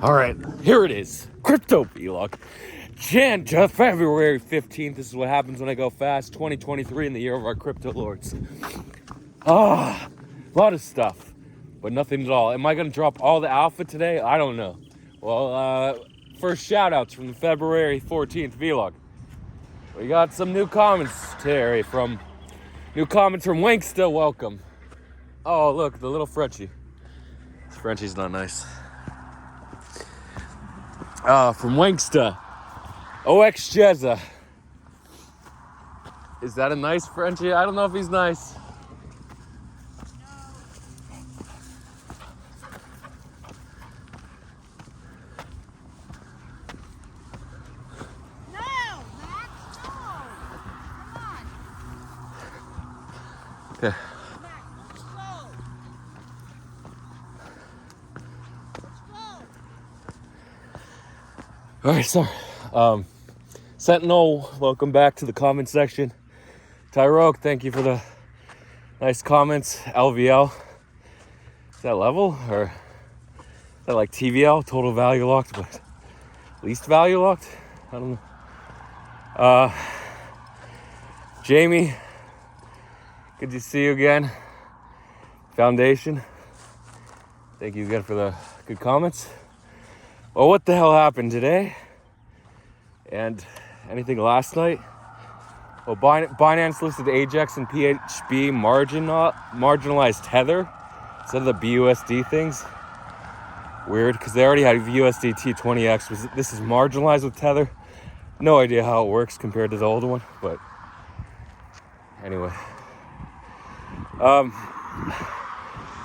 All right, here it is. Crypto vlog. February 15th. This is what happens when I go fast. 2023 in the year of our crypto lords. A lot of stuff, but nothing at all. Am I going to drop all the alpha today? I don't know. Well, first shout outs from the February 14th vlog. We got some new comments from Wanksta. Welcome. Oh, look, the little Frenchie. This Frenchie's not nice. From Wanksta. OX Jezza. Is that a nice Frenchie? I don't know if he's nice. No, Max, no. Come on. Okay. Max, slow. Slow. All right, sorry. Sentinel, welcome back to the comment section. Tyroke, thank you for the nice comments. LVL, is that level or is that like TVL, total value locked, but least value locked? I don't know. Jamie, good to see you again. Foundation, thank you again for the good comments. Well, what the hell happened today? And anything last night? Well, Binance listed Ajax and PHB marginalized Tether instead of the BUSD things. Weird, because they already had USDT 20X. This is marginalized with Tether. No idea how it works compared to the old one, but anyway.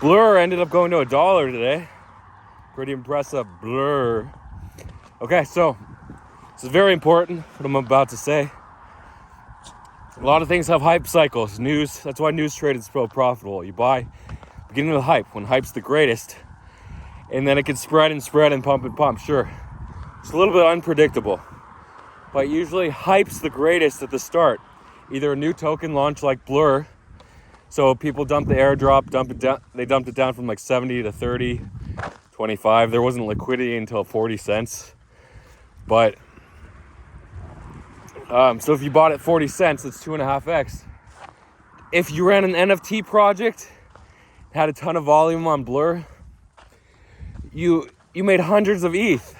Blur ended up going to $1 today. Pretty impressive. Blur. Okay, so this is very important, what I'm about to say. A lot of things have hype cycles. News, that's why news trading is so profitable. You buy beginning of the hype, when hype's the greatest, and then it can spread and pump. Sure, it's a little bit unpredictable, but usually hype's the greatest at the start. Either a new token launch like Blur, so people dump the airdrop, they dumped it down from like 70 to 30, 25. There wasn't liquidity until 40 cents, but so if you bought at 40 cents, it's 2.5x. If you ran an NFT project, had a ton of volume on Blur, you made hundreds of ETH,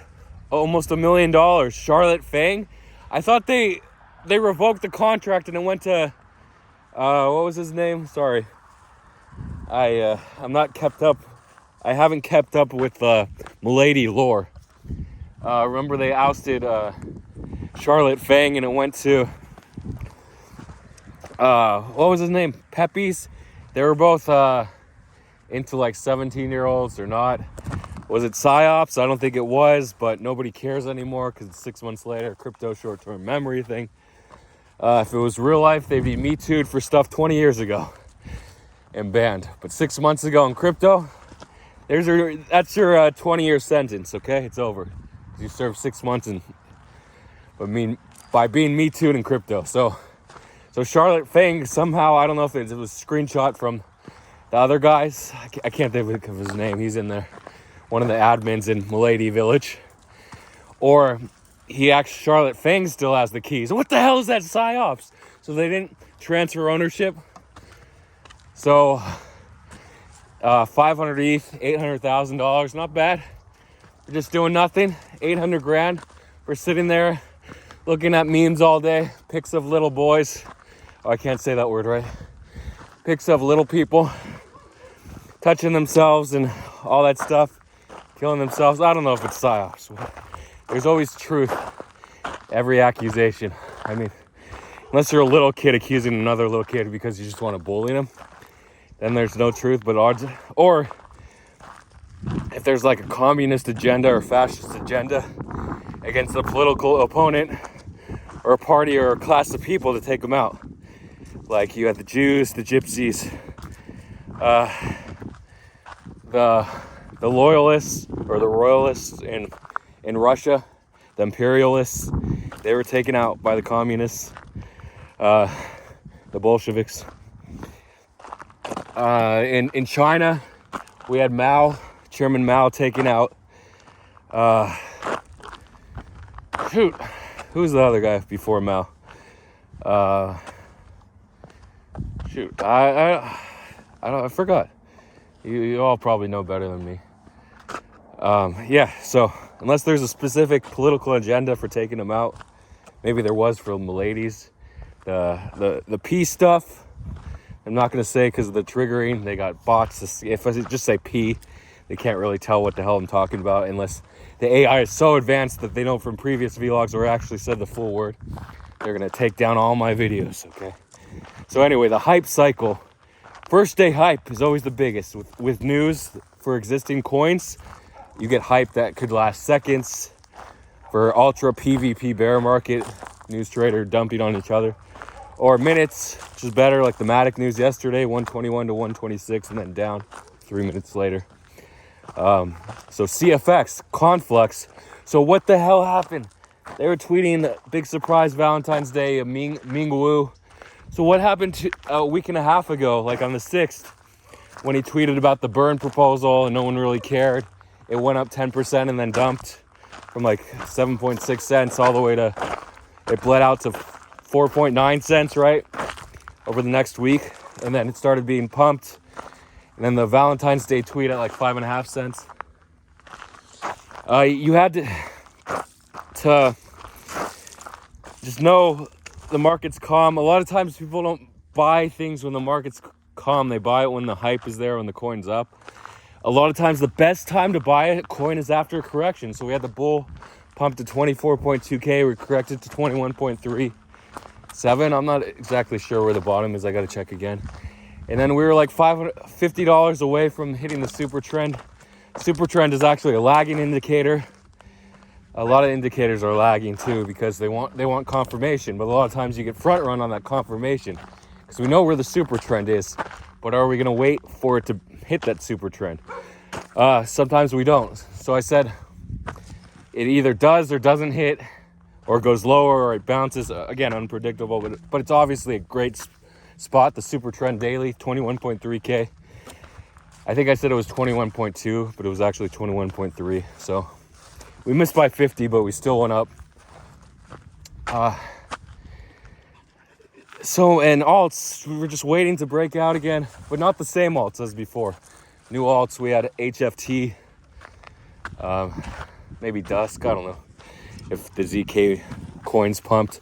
almost $1 million. Charlotte Fang, I thought they revoked the contract and it went to, what was his name? Sorry, I'm not kept up. I haven't kept up with Milady lore. Remember they ousted Charlotte Fang and it went to what was his name? Peppies. They were both into like 17-year-olds or not. Was it PsyOps? I don't think it was, but nobody cares anymore because it's 6 months later. Crypto short-term memory thing. If it was real life, they'd be Me Too'd for stuff 20 years ago and banned. But 6 months ago in crypto, that's your 20-year sentence. Okay, it's over. You serve 6 months by being Me Too'd in crypto. So Charlotte Fang somehow, I don't know if it was a screenshot from the other guys. I can't think of his name. He's in there, one of the admins in Milady Village. Or Charlotte Fang still has the keys. What the hell is that PsyOps? So they didn't transfer ownership. So 500 ETH, $800,000, not bad. We're just doing nothing. 800 grand. We're sitting there looking at memes all day. Pics of little boys. Oh, I can't say that word, right? Pics of little people touching themselves and all that stuff, killing themselves. I don't know if it's PsyOps. There's always truth. Every accusation. I mean, unless you're a little kid accusing another little kid because you just want to bully them, then there's no truth. But odds, or if there's like a communist agenda or fascist agenda against a political opponent or a party or a class of people to take them out. Like you had the Jews, the Gypsies, the loyalists or the royalists in Russia, the imperialists. They were taken out by the communists, the Bolsheviks. In China, we had Chairman Mao taking out Shoot, who's the other guy before Mal? Shoot, I forgot. You all probably know better than me. Yeah, so unless there's a specific political agenda for taking them out, maybe there was for Miladies. The P stuff, I'm not going to say because of the triggering. They got bots. If I just say P, they can't really tell what the hell I'm talking about unless the AI is so advanced that they know from previous vlogs or actually said the full word. They're going to take down all my videos, okay? So anyway, the hype cycle. First day hype is always the biggest. With news for existing coins, you get hype that could last seconds. For ultra PvP bear market, news trader dumping on each other. Or minutes, which is better, like the Matic news yesterday, 121 to 126, and then down 3 minutes later. So CFX, Conflux. So what the hell happened? They were tweeting big surprise Valentine's Day, Ming Wu. So what happened a week and a half ago, like on the 6th, when he tweeted about the burn proposal and no one really cared? It went up 10% and then dumped from like 7.6 cents all the way to, it bled out to 4.9 cents, right? Over the next week. And then it started being pumped. And then the Valentine's Day tweet at like 5.5 cents. You had to just know the market's calm. A lot of times people don't buy things when the market's calm. They buy it when the hype is there, when the coin's up. A lot of times the best time to buy a coin is after a correction. So we had the bull pump to 24.2K. We corrected to 21.37. I'm not exactly sure where the bottom is. I got to check again. And then we were like $50 away from hitting the super trend. Super trend is actually a lagging indicator. A lot of indicators are lagging too because they want confirmation, but a lot of times you get front run on that confirmation because we know where the super trend is, but are we going to wait for it to hit that super trend? Sometimes we don't. So I said it either does or doesn't hit, or goes lower, or it bounces. Again, unpredictable, but it's obviously a great spot. The super trend daily, 21.3K. I think I said it was 21.2, but it was actually 21.3. So we missed by 50, but we still went up. So, and alts, we were just waiting to break out again, but not the same alts as before. New alts, we had HFT, maybe Dusk, I don't know if the ZK coins pumped.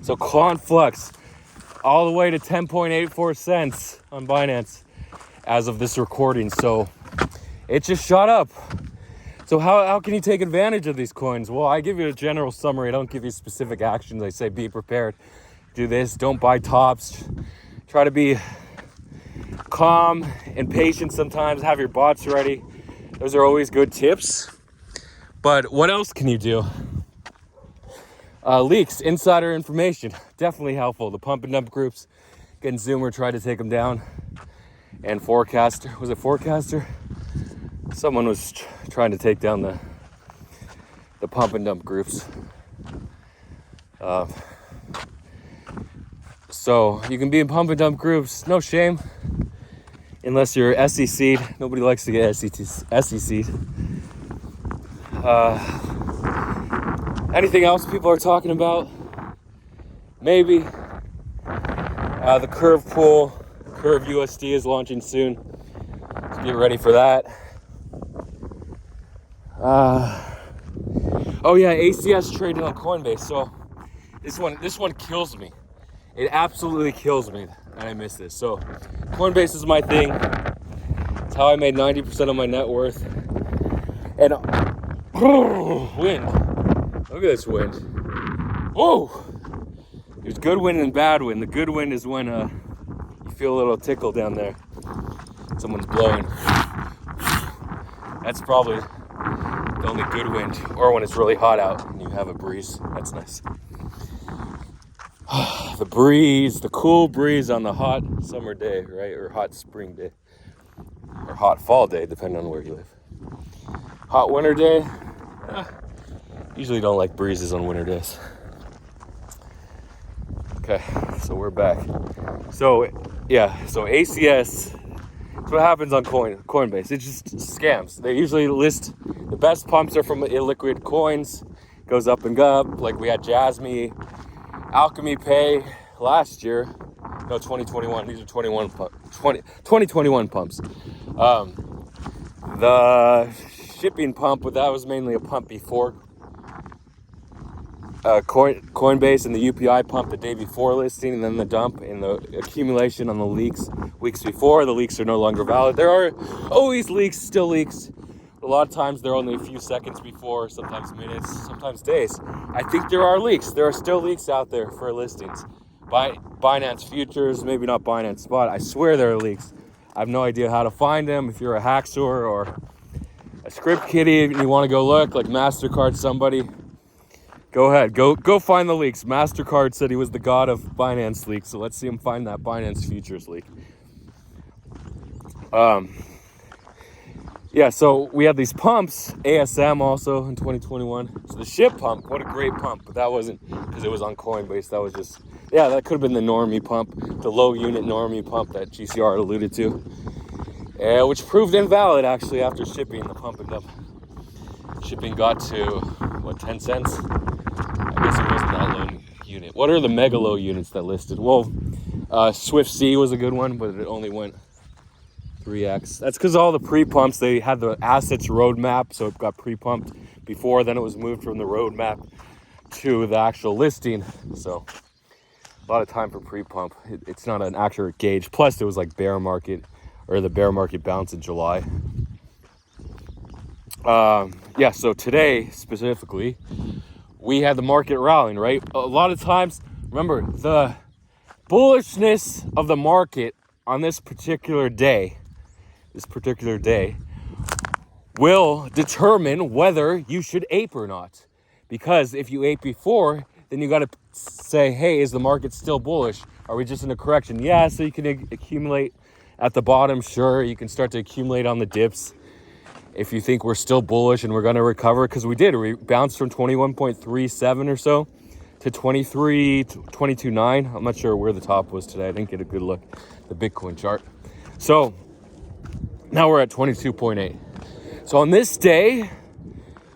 So Conflux, all the way to 10.84 cents on Binance as of this recording. So it just shot up. So how can you take advantage of these coins? Well, I give you a general summary. I don't give you specific actions. I say be prepared. Do this. Don't buy tops. Try to be calm and patient sometimes. Have your bots ready. Those are always good tips. But what else can you do? Leaks, insider information, definitely helpful. The pump and dump groups, getting Zoomer tried to take them down. And Forecaster, was it Forecaster? Someone was trying to take down the pump and dump groups. So you can be in pump and dump groups, no shame, unless you're SEC'd. Nobody likes to get SEC'd. Anything else people are talking about? Maybe. The Curve pool, Curve USD is launching soon. So get ready for that. Oh yeah, ACS traded on Coinbase. So this one kills me. It absolutely kills me that I missed this. So Coinbase is my thing. It's how I made 90% of my net worth. And wind. Look at this wind. Whoa! There's good wind and bad wind. The good wind is when you feel a little tickle down there. Someone's blowing. That's probably the only good wind. Or when it's really hot out and you have a breeze. That's nice. The breeze, the cool breeze on the hot summer day, right? Or hot spring day. Or hot fall day, depending on where you live. Hot winter day. Usually don't like breezes on winter days. Okay, so we're back. So yeah, so ACS That's what happens on Coinbase. It's just scams. They usually list the best pumps are from illiquid coins. Goes up and up. Like we had Jasmy, Alchemy Pay last year. No, 2021. These are 2021 pumps. The shipping pump, but that was mainly a pump before Coinbase, and the UPI pump the day before listing, and then the dump and the accumulation on the leaks weeks before. The leaks are no longer valid. There are always leaks, still leaks. A lot of times they're only a few seconds before, sometimes minutes, sometimes days. I think there are leaks. There are still leaks out there for listings. Binance Futures, maybe not Binance Spot. I swear there are leaks. I have no idea how to find them. If you're a Hacksaw or a script kiddie and you want to go look, like MasterCard somebody, go ahead. Go find the leaks. MasterCard said he was the god of Binance leaks, so let's see him find that Binance Futures leak. Yeah, so we had these pumps, ASM also in 2021. So the ship pump, what a great pump, but that wasn't because it was on Coinbase. That was just, yeah, that could have been the normie pump, the low unit normie pump that GCR alluded to, which proved invalid actually after shipping. The pump ended up, shipping got to, what, 10 cents? I guess it wasn't that low unit. What are the mega low units that listed? Well, Swift C was a good one, but it only went 3x. That's because all the pre-pumps, they had the assets roadmap, so it got pre-pumped before, then it was moved from the roadmap to the actual listing. So a lot of time for pre-pump. It's not an accurate gauge. Plus, it was like bear market, or the bear market bounce in July. Yeah, so today specifically, we had the market rallying, right? A lot of times, remember, the bullishness of the market on this particular day will determine whether you should ape or not. Because if you ape before, then you got to say, hey, is the market still bullish? Are we just in a correction? Yeah, so you can accumulate at the bottom. Sure, you can start to accumulate on the dips if you think we're still bullish and we're going to recover, because we did. We bounced from 21.37 or so to 22.9. I'm not sure where the top was today. I didn't get a good look at the Bitcoin chart. So now we're at 22.8. So on this day,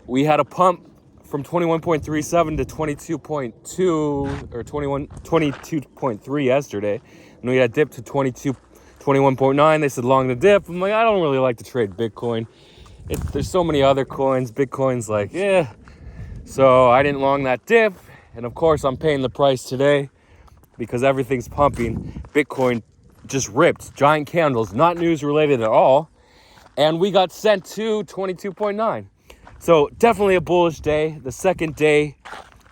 we had a pump from 21.37 to 22.2 or 22.3 yesterday. And we had a dip to 21.9. They said long the dip. I'm like, I don't really like to trade Bitcoin. There's so many other coins. Bitcoin's like, yeah. So I didn't long that dip. And of course, I'm paying the price today because everything's pumping. Bitcoin just ripped. Giant candles, not news related at all. And we got sent to 22.9. So definitely a bullish day. The second day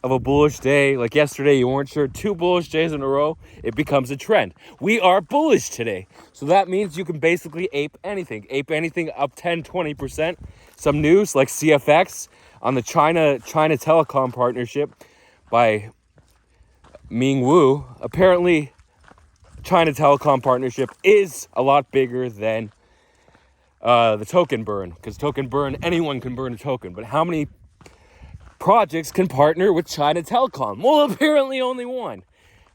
of a bullish day. Like yesterday, you weren't sure. 2 bullish days in a row, it becomes a trend. We are bullish today. So that means you can basically ape anything. Ape anything up 10, 20%. Some news like CFX on the China Telecom partnership by Ming Wu. Apparently, China Telecom partnership is a lot bigger than the token burn, because token burn, anyone can burn a token, but how many projects can partner with China Telecom? Well, apparently only one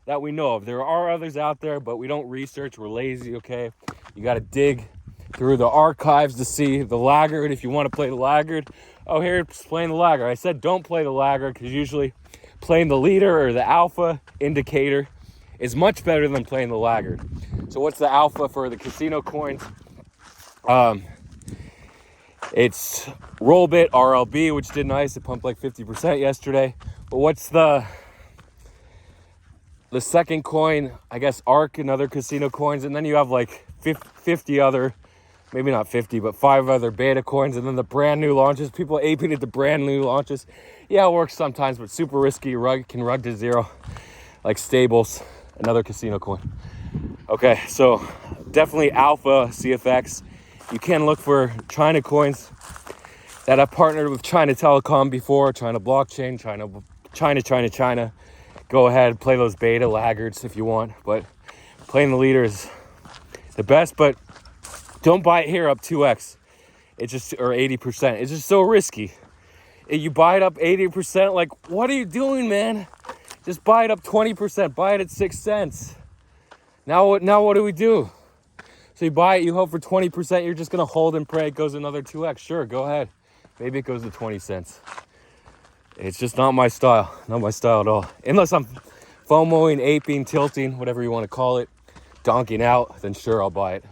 that we know of. There are others out there, but we don't research. We're lazy, okay? You got to dig through the archives to see the laggard if you want to play the laggard. Oh, here it's playing the laggard. I said don't play the laggard because usually playing the leader or the alpha indicator is much better than playing the laggard. So what's the alpha for the casino coins? It's Rollbit, RLB, which did nice. It pumped like 50% yesterday. But what's the second coin? I guess ARK and other casino coins. And then you have like 50 other, maybe not 50, but 5 other beta coins. And then the brand new launches. People aping at the brand new launches. Yeah, it works sometimes, but super risky. Can rug to zero. Like Stables, another casino coin. Okay, so definitely Alpha, CFX. You can look for China coins that have partnered with China Telecom before, China Blockchain, China. Go ahead, play those beta laggards if you want, but playing the leader is the best, but don't buy it here up 2x. It's just, or 80%. It's just so risky. If you buy it up 80%, like, what are you doing, man? Just buy it up 20%. Buy it at 6 cents. Now what do we do? So So you buy it, you hope for 20%, you're just gonna hold and pray it goes another 2x. Sure, go ahead. Maybe it goes to 20 cents. It's just not my style. Not my style at all. Unless I'm FOMOing, aping, tilting, whatever you want to call it, donking out, then sure, I'll buy it.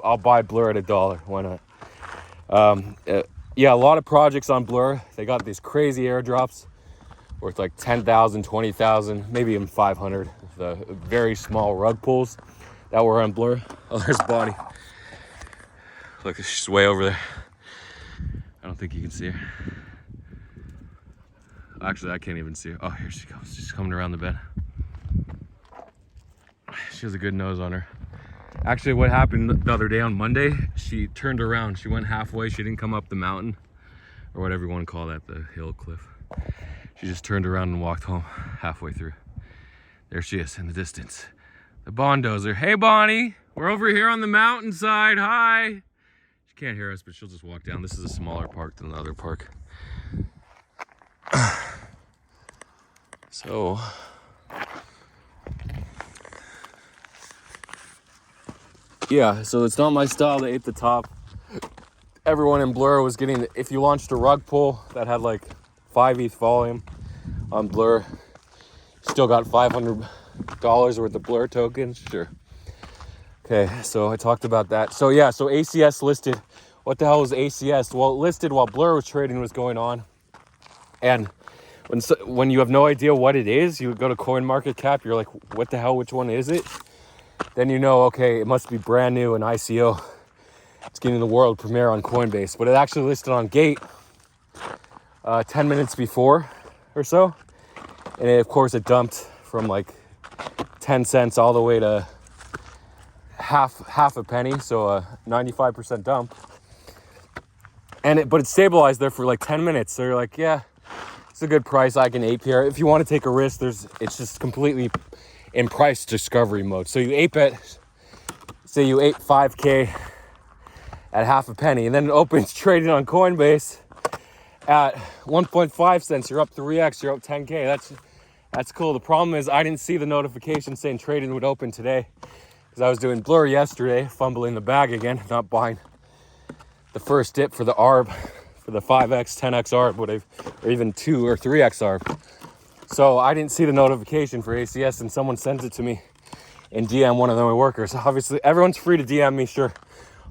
I'll buy Blur at $1. Why not? Yeah, a lot of projects on Blur. They got these crazy airdrops worth like 10,000, 20,000, maybe even 500. The very small rug pulls that were on Blur. Oh, there's Bonnie. Look, she's way over there. I don't think you can see her. Actually, I can't even see her. Oh, here she comes. She's coming around the bend. She has a good nose on her. Actually, what happened the other day on Monday, she turned around. She went halfway. She didn't come up the mountain or whatever you want to call that, the hill cliff. She just turned around and walked home halfway through. There she is in the distance. The Bondozer. Hey, Bonnie. We're over here on the mountainside. Hi. She can't hear us, but she'll just walk down. This is a smaller park than the other park. So, yeah, so it's not my style to ape the top. Everyone in Blur was getting, if you launched a rug pull that had like 5 ETH volume on Blur, still got $500 worth of Blur tokens, sure. Okay, so I talked about that. So yeah, so ACS listed. What the hell was ACS? Well, it listed while Blur was trading was going on. And when you have no idea what it is, you go to CoinMarketCap, you're like, what the hell, which one is it? Then you know, okay, it must be brand new and ICO. It's getting the world premiere on Coinbase. But it actually listed on Gate 10 minutes before or so. And of course, it dumped from like 10 cents all the way to half a penny. So a 95% dump. But it stabilized there for like 10 minutes. So you're like, yeah, it's a good price. I can ape here. If you want to take a risk, it's just completely in price discovery mode. So you ape it, say you ape 5K at half a penny, and then it opens trading on Coinbase at 1.5 cents. You're up 3x, you're up 10K. That's cool. The problem is I didn't see the notification saying trading would open today because I was doing Blur yesterday, fumbling the bag again, not buying the first dip for the ARB, for the 5x, 10x ARB, or even 2 or 3x ARB. So I didn't see the notification for ACS, and someone sent it to me in DM one of my workers. Obviously, everyone's free to DM me, sure.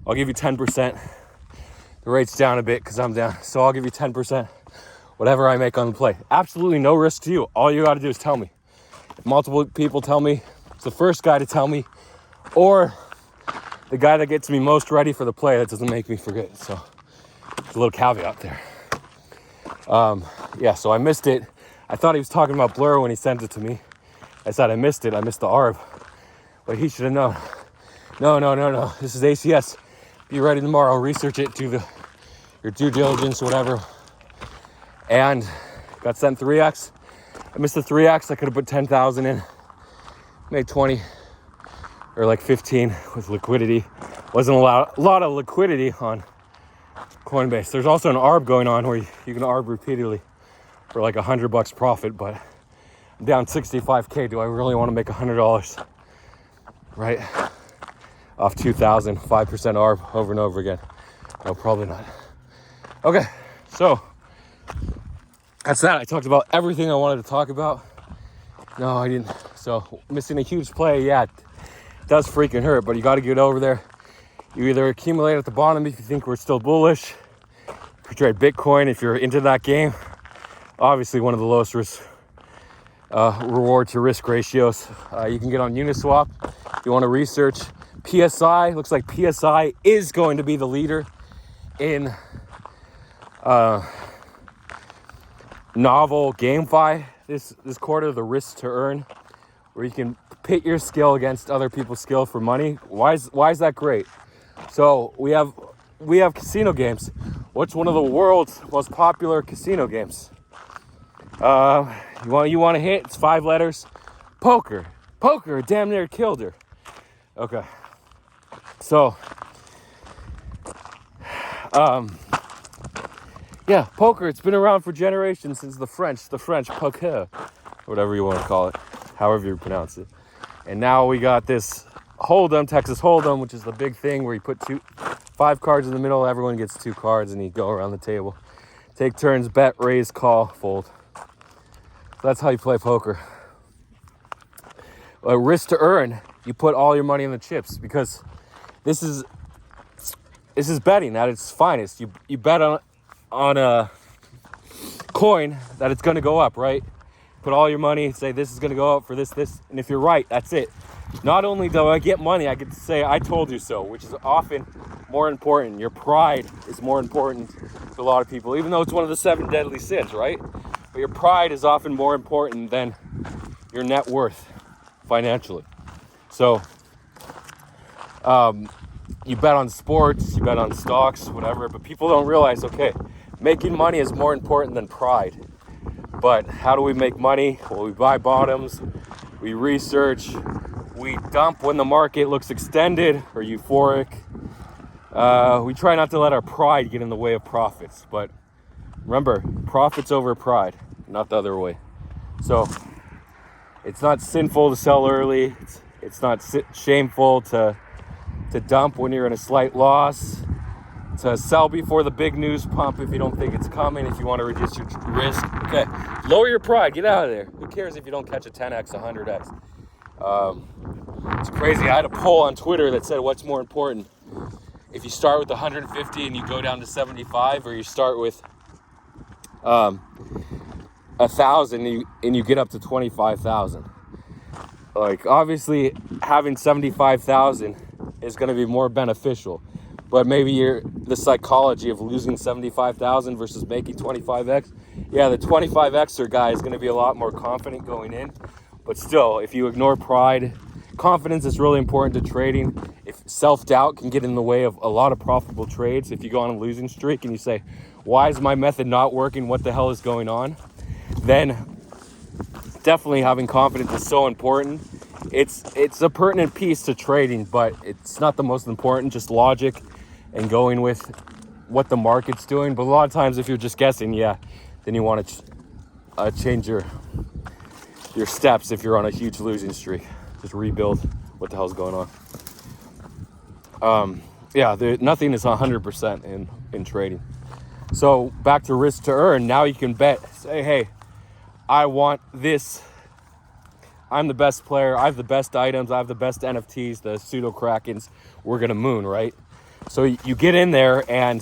I'll give you 10%. The rate's down a bit because I'm down. So I'll give you 10%, whatever I make on the play. Absolutely no risk to you. All you got to do is tell me. If multiple people tell me, it's the first guy to tell me, or the guy that gets me most ready for the play that doesn't make me forget. So there's a little caveat there. Yeah, so I missed it. I thought he was talking about Blur when he sent it to me. I said I missed it. I missed the ARB. But he should have known. No. This is ACS. Be ready tomorrow. Research it. Do your due diligence, whatever. And got sent 3x. I missed the 3x. I could have put 10,000 in. Made 20 or like 15 with liquidity. Wasn't a lot of liquidity on Coinbase. There's also an ARB going on where you can ARB repeatedly for like $100 profit, but I'm down 65K. Do I really want to make $100? Right? Off 2,000, 5% ARB over and over again. No, probably not. Okay, so that's that. I talked about everything I wanted to talk about. No, I didn't. So missing a huge play, yeah, it does freaking hurt, but you got to get over there. You either accumulate at the bottom if you think we're still bullish. If you trade Bitcoin, if you're into that game, obviously one of the lowest risk, reward to risk ratios. You can get on Uniswap. If you want to research PSI, looks like PSI is going to be the leader in novel GameFi this quarter, the risk to earn, where you can pit your skill against other people's skill for money. Why is that great? So we have casino games. What's one of the world's most popular casino games? You want to hit? It's 5 letters. Poker. Damn near killed her. Okay. So, yeah, poker. It's been around for generations since the French poker, whatever you want to call it, however you pronounce it. And now we got this Hold'em, Texas Hold'em, which is the big thing where you put 5 cards in the middle, everyone gets 2 cards, and you go around the table. Take turns, bet, raise, call, fold. So that's how you play poker. Risk to earn, you put all your money in the chips, because this is betting at its finest. You bet on a coin that it's going to go up, right? Put all your money, say this is going to go up for this, and if you're right, that's it. Not only do I get money, I get to say I told you so, which is often more important. Your pride is more important to a lot of people, even though it's one of the 7 deadly sins, right? But your pride is often more important than your net worth financially. So you bet on sports, you bet on stocks, whatever, but people don't realize, okay, making money is more important than pride. But how do we make money? Well, we buy bottoms, we research, we dump when the market looks extended or euphoric. We try not to let our pride get in the way of profits. But remember, profits over pride, not the other way. So it's not sinful to sell early. It's not shameful to dump when you're in a slight loss. To sell before the big news pump if you don't think it's coming, if you want to reduce your risk. Okay, lower your pride, get out of there. Who cares if you don't catch a 10x, 100x? It's crazy. I had a poll on Twitter that said, what's more important? If you start with 150 and you go down to 75, or you start with 1,000 and you get up to 25,000. Like, obviously having 75,000 is going to be more beneficial. But maybe the psychology of losing 75,000 versus making 25x. Yeah, the 25xer guy is going to be a lot more confident going in. But still, if you ignore pride, confidence is really important to trading. If self-doubt can get in the way of a lot of profitable trades, if you go on a losing streak and you say, why is my method not working? What the hell is going on? Then definitely having confidence is so important. It's a pertinent piece to trading, but it's not the most important, just logic and going with what the market's doing. But a lot of times if you're just guessing, then you want to change your steps if you're on a huge losing streak. Just rebuild what the hell's going on. Nothing is 100% in trading. So back to risk to earn. Now you can bet, say, hey, I want this. I'm the best player. I have the best items. I have the best NFTs, the pseudo Krakens. We're going to moon, right? So you get in there and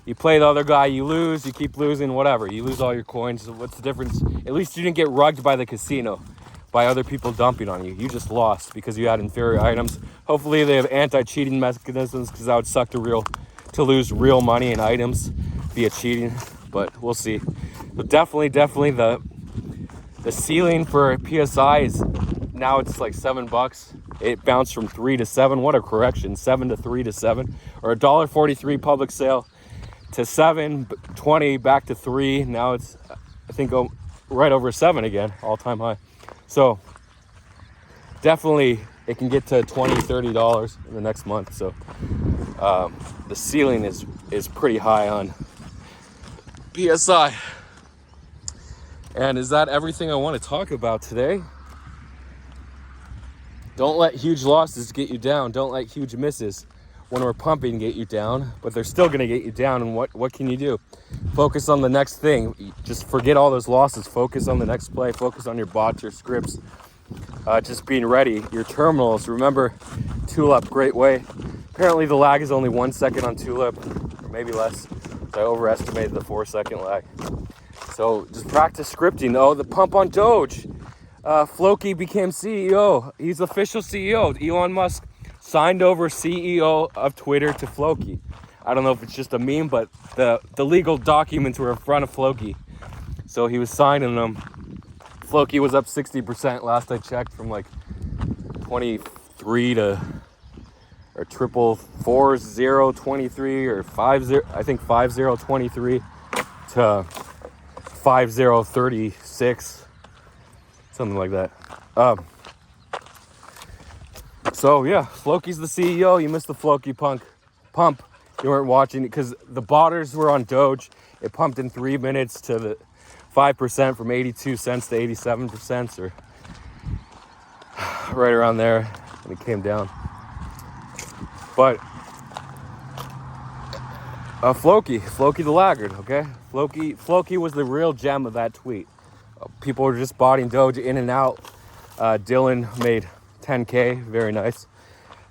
you play the other guy, you lose, you keep losing, whatever. You lose all your coins. So what's the difference? At least you didn't get rugged by the casino, by other people dumping on you. You just lost because you had inferior items. Hopefully they have anti-cheating mechanisms, because that would suck to lose real money and items via cheating. But we'll see. But definitely the ceiling for PSI is now it's like $7. It bounced from 3 to 7. What a correction. 7 to 3 to 7. Or $1.43 public sale to 7.20 back to 3. Now it's, I think, right over 7 again, all-time high. So definitely it can get to $20, $30 in the next month. So the ceiling is pretty high on PSI. And is that everything I want to talk about today? Don't let huge losses get you down. Don't let huge misses when we're pumping get you down, but they're still going to get you down. And what can you do? Focus on the next thing. Just forget all those losses. Focus on the next play. Focus on your bots, your scripts. Just being ready. Your terminals. Remember, Tulip, great way. Apparently the lag is only 1 second on Tulip, or maybe less. So I overestimated the 4-second lag. So just practice scripting. Oh, the pump on Doge. Floki became CEO. He's official CEO. Elon Musk signed over CEO of Twitter to Floki. I don't know if it's just a meme, but the legal documents were in front of Floki. So he was signing them. Floki was up 60% last I checked, from like 23 to, or triple 4023 or 50, I think 5023 to 5036. Something like that. So yeah, Floki's the CEO. You missed the Floki pump. You weren't watching it because the botters were on Doge. It pumped in 3 minutes to the 5% from 82 cents to 87 cents, or right around there. and it came down. But Floki the laggard, okay? Floki was the real gem of that tweet. People were just botting Doge in and out. Dylan made 10K, very nice.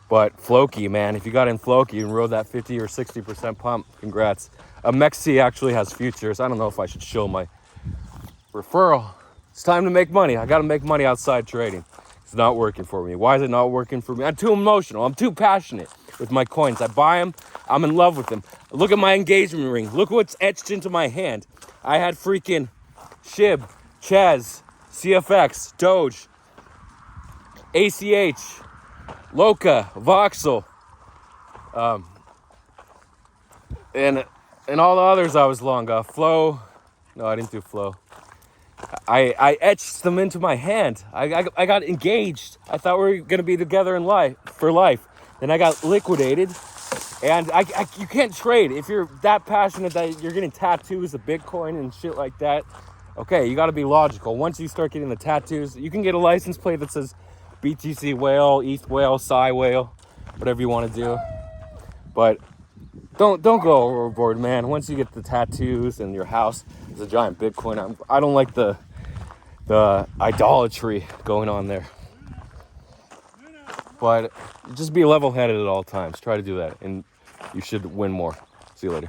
But Floki, man, if you got in Floki and rode that 50 or 60% pump, congrats. Mexi actually has futures. I don't know if I should show my referral. It's time to make money. I got to make money outside trading. It's not working for me. Why is it not working for me? I'm too emotional. I'm too passionate with my coins. I buy them. I'm in love with them. Look at my engagement ring. Look what's etched into my hand. I had freaking SHIB, Chaz, CFX, Doge, ACH, Loca, Voxel, and all the others I was long. Flow. No, I didn't do Flow. I etched them into my hand. I got engaged. I thought we were gonna be together in life for life. Then I got liquidated, and you can't trade if you're that passionate that you're getting tattoos of Bitcoin and shit like that. Okay, you got to be logical. Once you start getting the tattoos, you can get a license plate that says BTC Whale, ETH Whale, Psy Whale, whatever you want to do. But don't go overboard, man. Once you get the tattoos and your house is a giant Bitcoin, I don't like the idolatry going on there. But just be level-headed at all times. Try to do that, and you should win more. See you later.